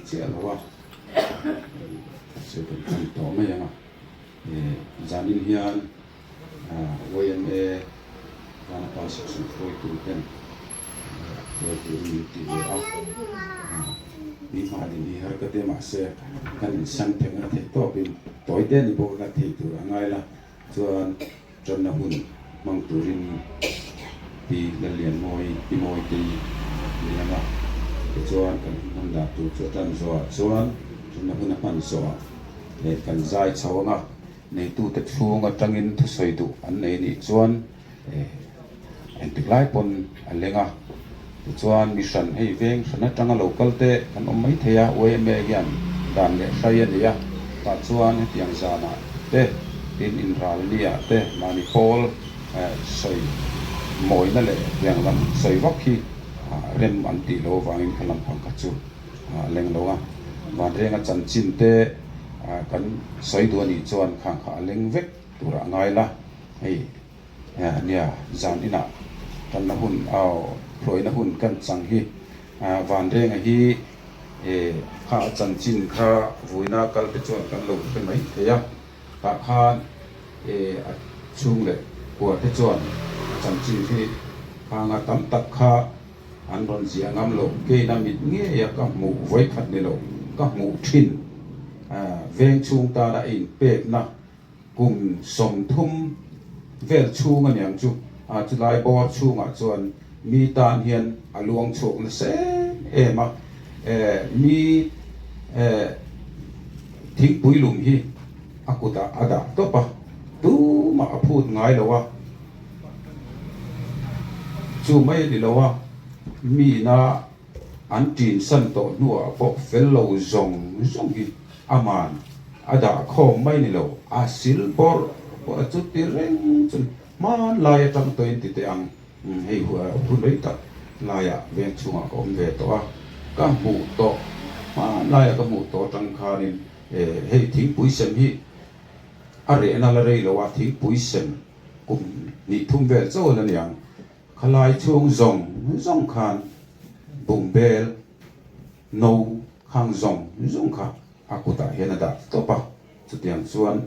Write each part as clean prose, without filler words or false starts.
这了哇，这个很多么样啊？家里边我也没，咱到时候会读点，会读点题啊。你嘛的你还个点嘛些，跟相同的题多边多一点你不个题读ง่าย啦，จนนะหุ่นมังตุรินปีกันเรียนมวยปีมวยตีนี่นะว่าจวนกันมันดาตุจวนจวนนะหุ่นมันสวเนี่ยกันใจชาวงะในตู้เต็ดฟูงก็จังอินทุสอยตุอันนี้นี่จวนอันติไลปนอันเลงอ่ะจวนมิชันให้เวงฉันจังโลกัลเตกันอมไม่เทียเวเมยันด่านเนี่ยใช่ยันเนี่ยปัจจุบันที่ยังจานะเต้tin Indralia te manipol soi moi na le yang lam soi vak hi rem anti lo wangin khalam phang ka chu leng lo a ban renga chan chin te kan soi du ni chuan khang kha leng vek tura ngai la hei nia zan ina kan na hun au hloi na hun kan chang hi van renga hi kha chan chin kha vuina kal te chuan kan lo pe mai te ya ta khan chung le của thế chuẩn chẳng chỉ khi hàng tắm tắc kha anh còn gì ngắm lộ kê nam mít nghe các mũ với khát này lộ các mũ thìn ven chung ta đã in bệt na cùng sòng thum vel chung anh yang chung chú lại bỏ chung chuẩn mi tan hiền luang chung là sẽ mà mi thính bụi lùm hi aku tak ada tu apa tu mak put ngai lawa chu mai di lawa mi na an tin san to nuwa bo fellow zong hi aman ada kho mai ni lo asil bor bo chu ti reng chu man lai tang to ti te ang hei hua hu lei ta lai ya ven chunga ko ve to a ka mu to ma lai ka mu to tang kha ni hei thing pui sem hi are na la rei lo wa thing pui sem kum ni thum vel zo la niang khalai chung zong khan bung bel no khang zong kha akuta hena da to pa chu tiang chuan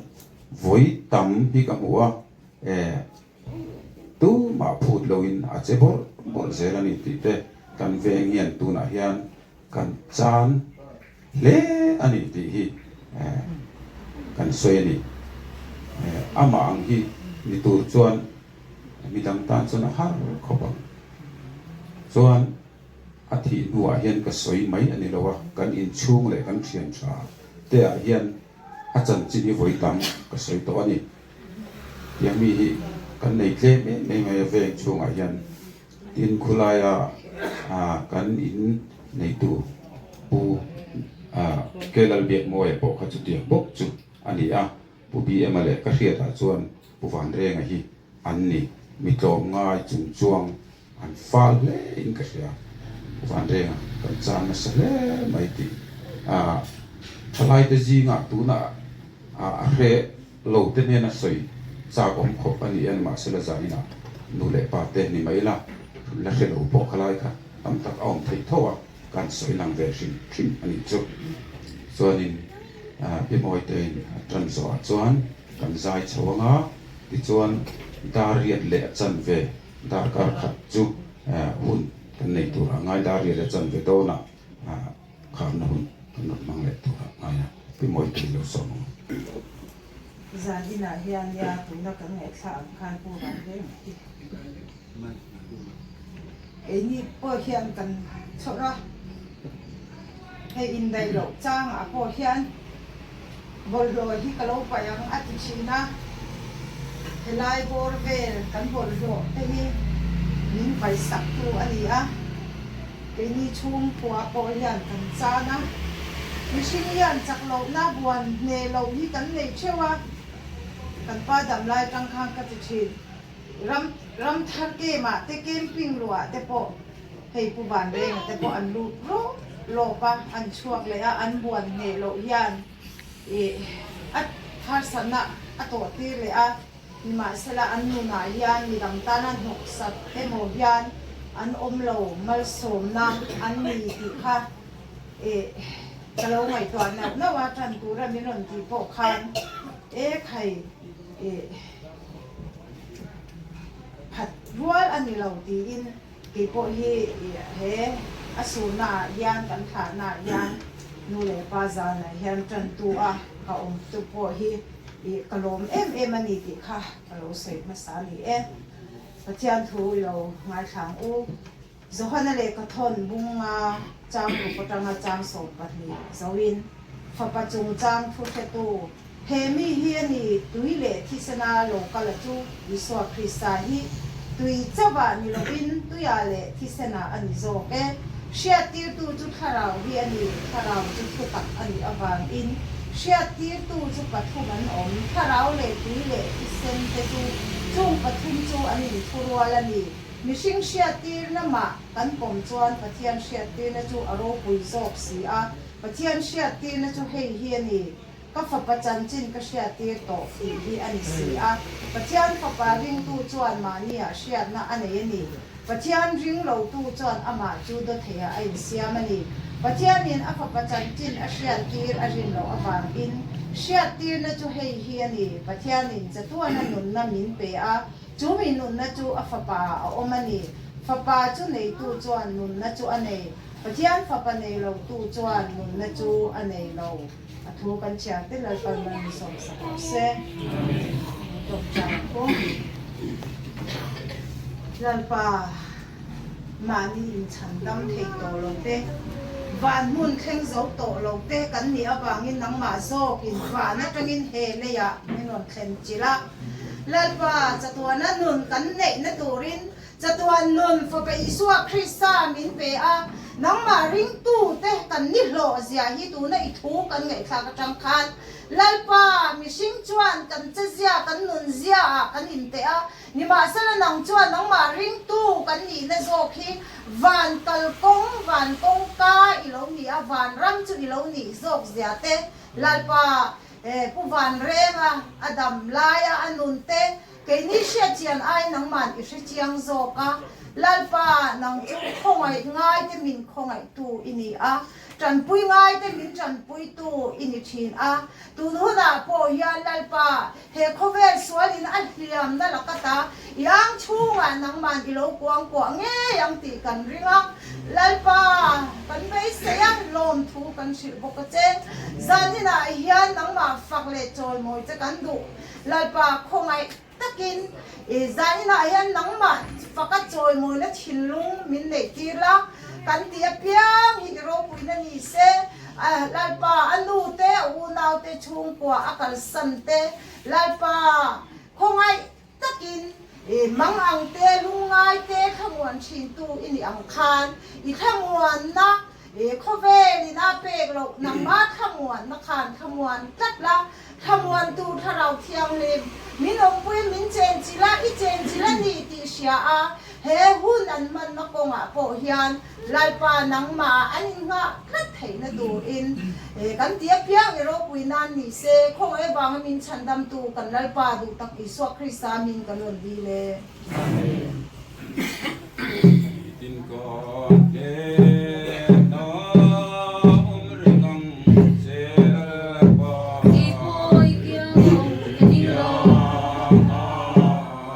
voi tam hi ka huwa tu ma phut loin a chebor bol zela ni ti te kan ve ngian tu na hian kan chan le ani ti hi kan soi ni ama ang hi ni tur chuan mi dang tan chuan har khopang chuan a thi nuwa hian ka soi mai ani lowa kan in chung le kan thian tha te a hian a chan chi ni voi tam ka soi to ani yang mi hi kan nei tle me me ve chung a hian tin khulaya kan in nei tu pu kelal biak moe po kha chu tiang bok chu ani a pu bi emale ka hria ta chuan pu van renga hi an ni mi tlom ngai chung chuang an fal le in ka hria pu van renga kan chan na sa le mai ti thalai te ji nga tu na a hre lo te ne na soi cha kom khop ani an ma se la za ina nu le pa te ni mai la hre lo po khalai kha tam tak ong thei thowa kan soi lang ve shin ani chu chuanin pi moi te tran zo chuan kan zai chawanga ti chuan dar riat le chan ve dar kar khat chu hun kan nei tur angai dar riat le chan ve do na kham na hun kan mang le tur ngai na pi moi te lo so Zadina hian ya tuna kan ngai thla khan pu ban ve ni po hian kan chora he in dai lo chang a po hian bol ro hi kalo pa yang ati china helai bor vel kan bol ro te hi nin pai sak tu ali a ke ni chung puwa po hian kan chana mishing hian chak lo na buan ne lo hi kan nei chewa kan pa dam lai tang khang ka ti chin ram thar ke ma te camping lua te po hei pu ban reng te po an lu ro lo pa an chuak le a an buan ne lo hian at thar sana ato ti le a ni ma sala an nu na hian ni dam ta na nok sat te mo hian an om lo mal som na an ni ti kha กะโลไม่ตัวนะว่าท่านกูระมินนที่พวกคันใครผัดรัวอันนี้เราตีอินกี่พวกเฮอสูรน่ะยานกันขาน่ะยานนูเลปาจานะเฮนจันตัวเขาตุพวกกะโลมมันนี่ติค่ะกะโลเสกมาสาลีปะเทียนทูเรางายทางอูจะหันเลกทนบุงจางรูปตังจางสมปัตนีจวินฝปจุงจางทุเทตูเฮมีเฮียนี่ตุยเลทิศนาโลกาลจูวิสวคริสตาฮิตุยเจ้าบ้านนี่เราอินตุยาเลทิศนาอันนี้โจเกเชียตีตูจุดขราวเฮียนี่ขราวจุดทุตักอันนี้อวางอินเชียตีตูจุดปัทุมันอมขราวเลตุยเลทิศนเตจูจุงปัทุมจูอันนี้ทุรัวละนี่มิชิงเชียตีนมากันปมจวนปะเทียนเชียตีนจูอารมณ์ปุยโซกสีอาปะเทียนเชียตีนจูเฮียนี่ก็ฝักประจันจินก็เชียตีโตอีอันนี้สีอาปะเทียนฝักปาริงตูจวนมาเนี่ยเชียน่ะอันนี้นี่ปะเทียนริงเหลาตูจวนอามาจูดเทียไอเสียมันนี่ปะเทียนนินอาฝักประจันจินอาเชียตีอารินเหลาอวางอินเชียตีนจูเฮียนี่ปะเทียนนินจะตัวนั้นนุนน้ำมินเปอาจูมีนุนนะจูอฟปาอมันนี่ฟปาจูในตู้จวนนุนนะจูอันนี้ปะเทียนฟปาในเราตู้จวนนุนนะจูอันนี้เราทุกันเชียงที่เราเป็นมันสองสามเซตกใจก็ลันปามานี่ฉันดำเทโตลงเต้วันมุนเข่งโจโตลงเต้กันนี่อบางอินนังมาโซกินวันนั่งอินเฮเลยอะไม่นอนเข่งจิละลัดว่าจะตัวนั้นนุนกันเนนตูรินจะตัวนุนฟไปอิสวาคริสตามินเปอานังมาริงตู้เตะกันนิโลเสียฮิตูนะอิทูกันไงข้ากระจังคันลัดว่ามิชิงจวนกันเจียกันนุนเสียกันอินเตอานิมาสระนังจวนนังมาริงตู้กันนี่นะโซคีวันตลกงวันกงกาอิโลนี่อาวันรัมจุอิโลนี่โซกเสียเตลัดว่าผู้วันเร่งอดัมลายอันนุนเตเกนิเชียเจียนไอนังมันอิชิเจียงโซกะลัลปานังจุคงไอง่ายเตมินคงไอตูอินีอาจันปุยง่ายเตมินจันปุยตูอินิชินอาตูนู้น่ะโปยาลัลปาเฮโคเวสสวลินอัลเลียมนั่นละกตายังชูงานังมันอิโลกวางกวางเงยังตีกันริงอ่ะลัลปากันไปเสียงลมทูกันชิบกเจจานี่น่ะเฮียนังมาฟักเลจอยมวยจะกันดูลัลปาคงไอตะกินจานี่น่ะเฮียนังมาฟักจอยมวยนั่นชิลุงมินเนตีละกันเตียเปียงฮิโรปุยนั่นนี่เซลัลปาอันดูเตอูนาวเตชุงกว่าอากาศสันเตลัลปาคงไอตะกินมังอังเตลุงไงเตขมวนชินตูอินี่อังคารอีขมวนนะข้อเวลีน่าเปกหลกนังมาขมวนนักขานขมวนจัดละขมวนตูถ้าเราเทียมเลมมินองปุยมินเจนจิละอีเจนจิละนี่ติเชียอาเฮหุ่นอันมันนักงะโปเฮียนลายปานังมาอันนี้งะนัดเทนดูอินกันเตียเปียงเอโรปุยนันนี่เซคงไอ้บางมินฉันดำตูกันลายปาดูตักอิสวคริสตามินกันนดีเลยดินก่อนเดนอมริกังเซปาอีโคอีเกียงอียา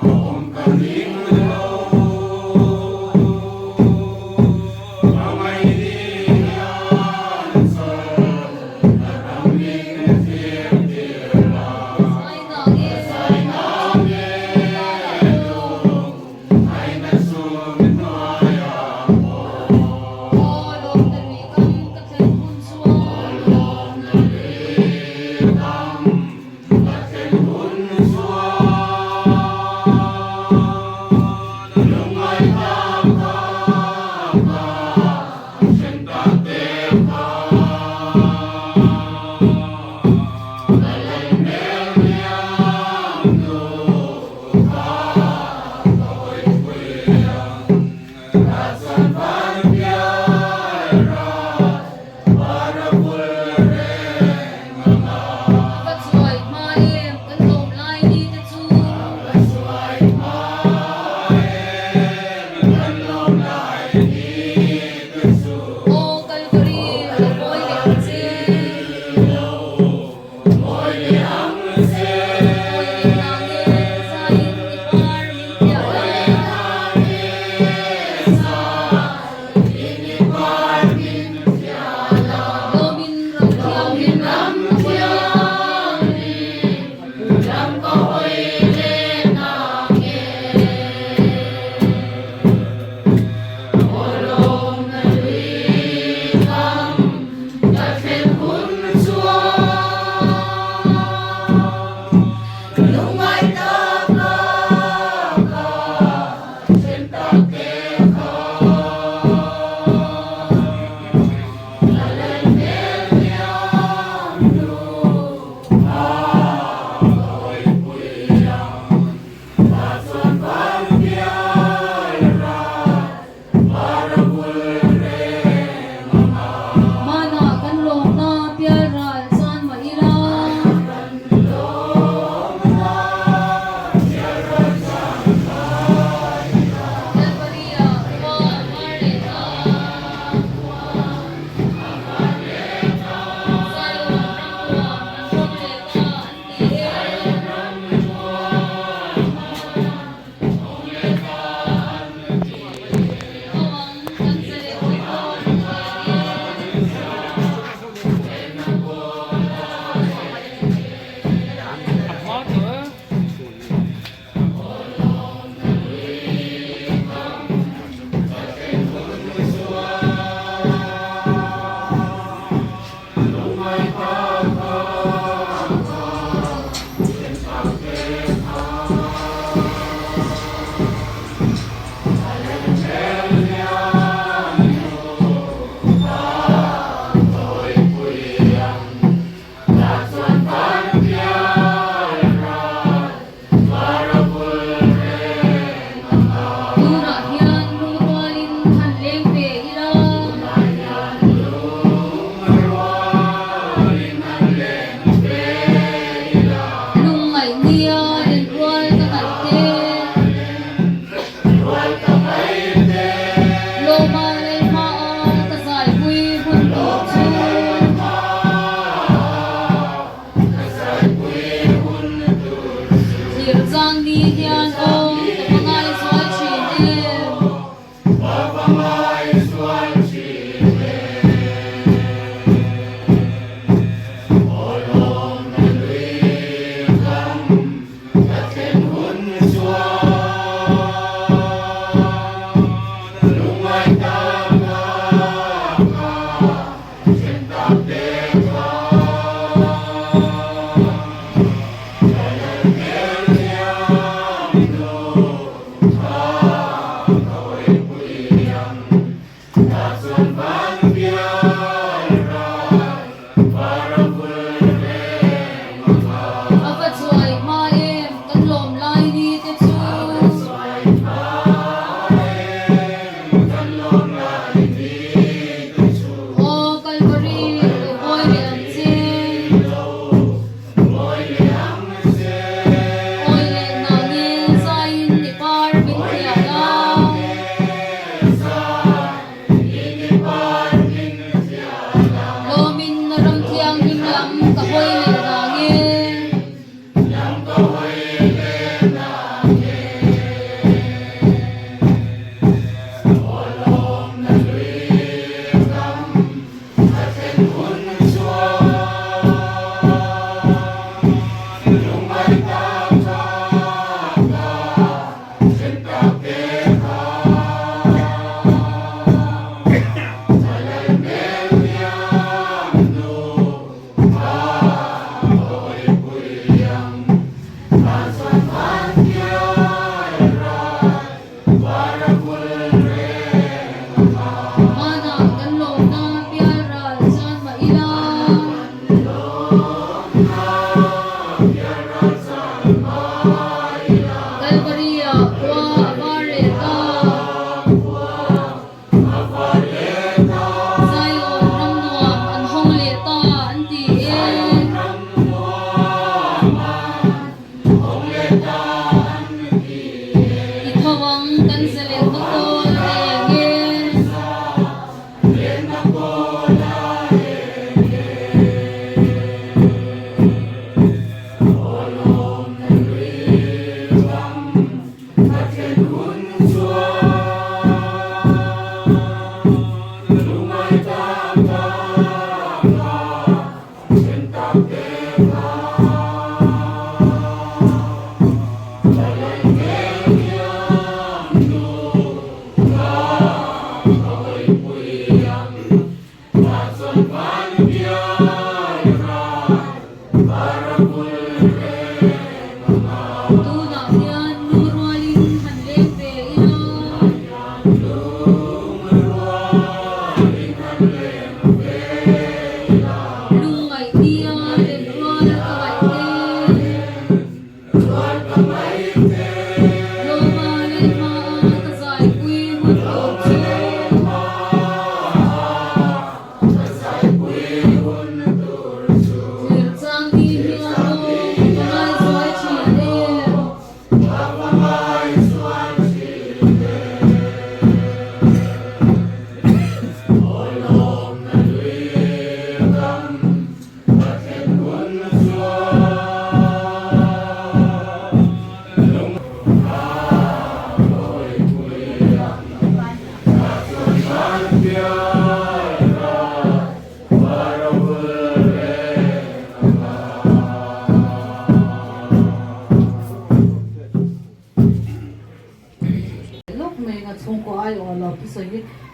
อมกันนิงโลมาไมดิยานโซนะรังนิงเฟียเดียลาไซนองเยโลไอนะซูมินอยาโ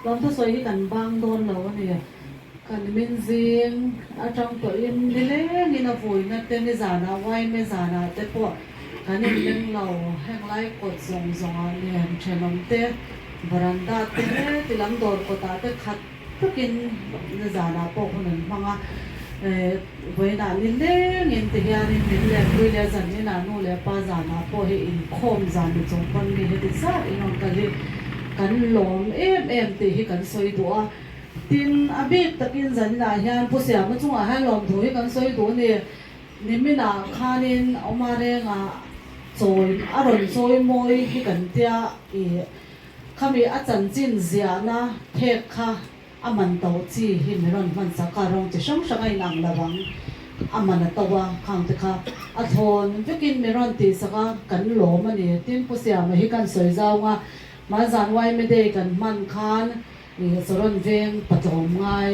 lom tu soi kan bang don lo ni kan min zing a trong to in ni le ni na voi na te ni za na wai me za na te po kan in leng lo heng lai ko zong zong a ni han chenom te baranda te ti lam dor ko ta te khat tukin ni za na po hun manga voi na ni le ngin te ya ni min le pui le zan ni na nu le pa za na po he in khom za ni chong pon ni he ti sa in on ka li kan lom em te hi kan soi do a tin abit takin zan na hian pu sia ma chung a han lom thu hi kan soi do ni nimina khanin omare nga choi aron choi moi hi kan tia e khami a chan chin zia na thek kha aman to chi hi meron man sa ka rong chi shong shang ai nang lawang aman to wa khang te kha a thon vekin meron ti saka kan lom ani tin pu sia ma hi kan soi zaw nga ma zan wai me de kan man khan ni soron veng patom ngai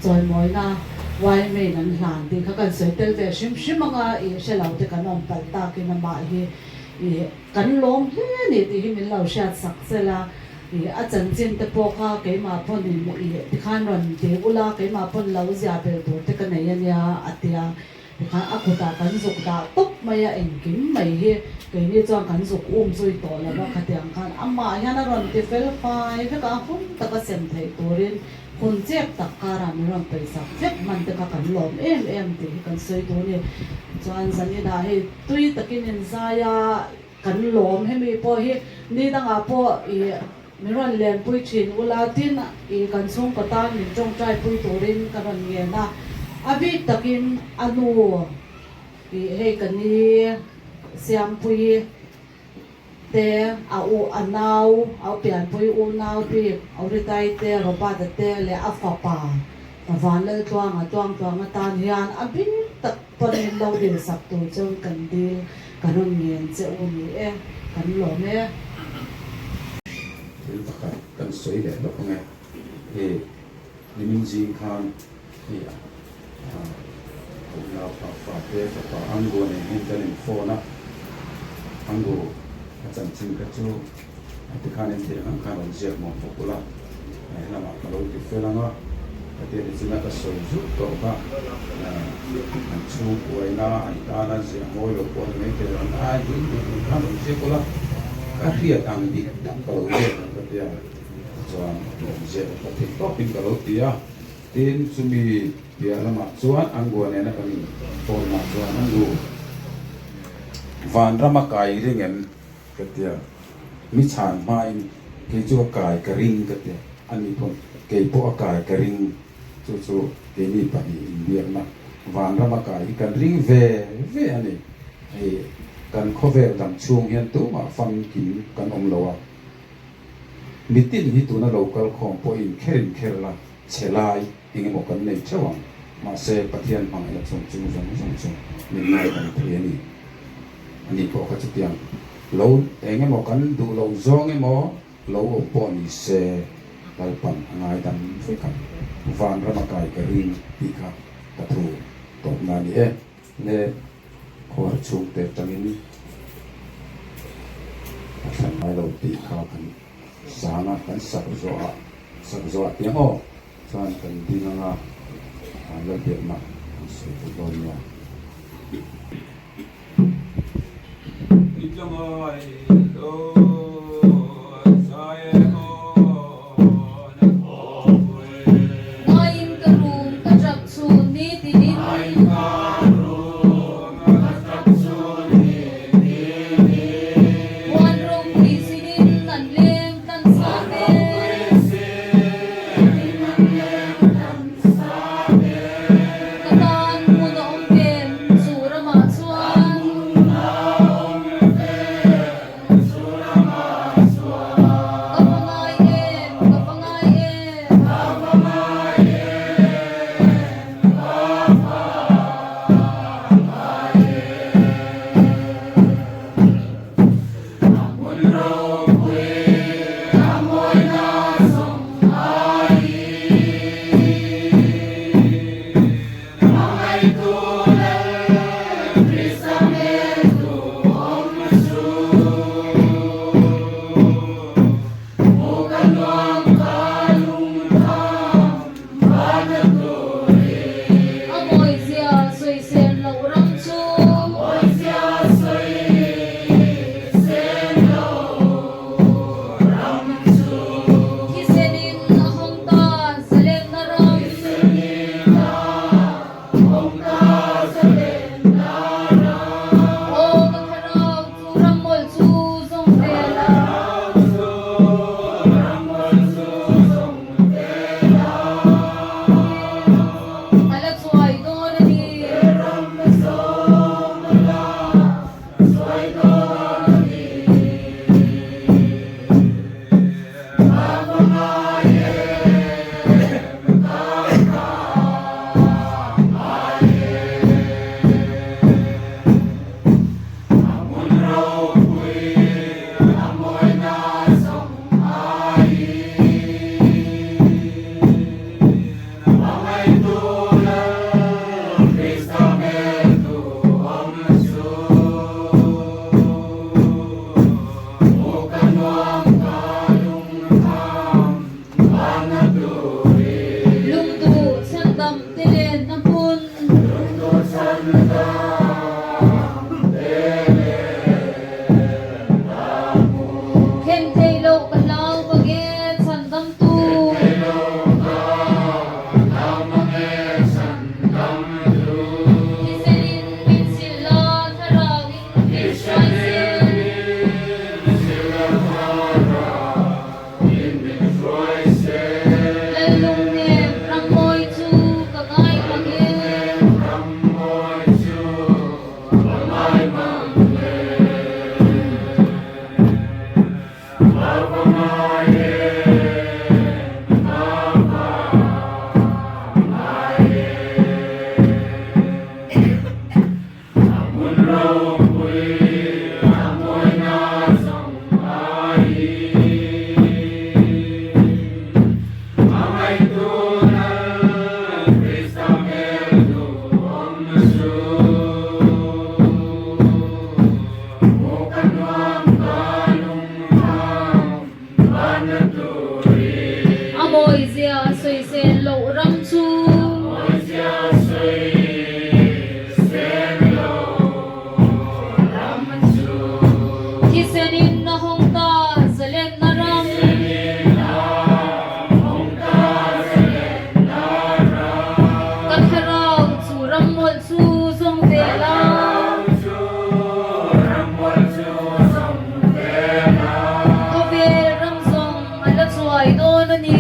choi moi na wai me nan hlan ti kha kan soi tel ve shim shim nga e shelau te kan om pal ta ki na ma hi e kan lom he ni ti hi min lau sha sak sela a chan chin te po kha ke ma phon in ti khan ron te ula ke ma phon lo zia pe to te kan ya nya atia ti khan a khuta kan zuk da top maya en kim mai hi ke ni chang kan zuk zui to la ba khatiang khan amma hian a ron ti fel pai ve ka hun ta ka sem thei torin hun chep tak kara mi ron pe sak phek man te ka kan lom em ti kan soi to ni chuan zani da he tui takin en zaya kan lom he mi po hi ni danga po mi ron len pui thin ula tin kan chung ka tan min tong trai pui torin ka ron nge na abi takin anu he kan ni siam pui te a u anau au pian pui u nau pi au ritai te roba te le a fa pa van le tuang tan hian abi tak panin lo din sak tu chong kan dil kan ngien che u ni kan lo me Thì tất cả cần suy để đó không nghe thì mình riêng khan thì cũng là phải phải ăn gùa này nên cho nên phô nó ăn gùa chẳng chừng cái chú thì khan nên thì ăn khan làm việc một phục là này là mà kalau thì phê là nó thì chỉ là cái sôi giúp cậu ba ăn chú quay na ăn ta là gì ngồi ở quán này thì ăn ai cũng khan làm việc là các việc ăn đi đặt kalau việc cái chuan je ka ti topping ka lo tia tin sumi dia lama chuan angua ne na kan pon na chuan angu van rama kai ringen ka tia mi chan mai ke chu kai ka ring ka tia ani pon ke po kai ka ring chu ke ni pa ni india na van rama kai kan ring ve ani ai kan khover dam chung hian tu ma fam kin kan om lowa mitin hi tuna local khom po in kher la chelai inge mo kan nei chawang ma se pathian mang ila chung min nai kan thiani ani ko ka chutiang lo enge mo kan du lo zong e mo lo o po ni se kalpan angai dan fe kan van ramakai ka ring pi kha ta thu to na ni le khor chung te tangin san mai lo ti kha kan sana kan sak zo tiếng o chuan kan ding anga lo biak ma se to nia Itong ay lo sae mo Ayin karung kajak suni tinin Wan rong pisinin tan lem tan sabe Katan muna ongkem sura matsuan Kapangay em Kisenin na hongta zalen na ram Kakharang suram mol su zong vela Kave ram zong alat suay dono ni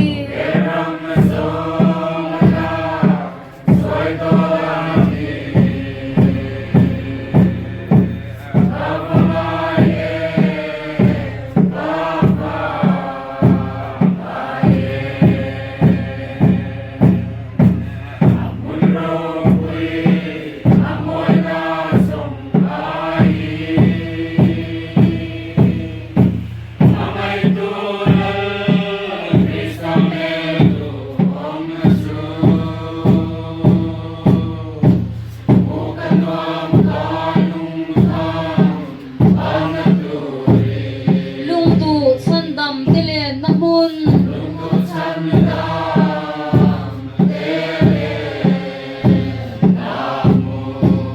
Lungtu sandam tile namun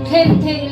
Khen thei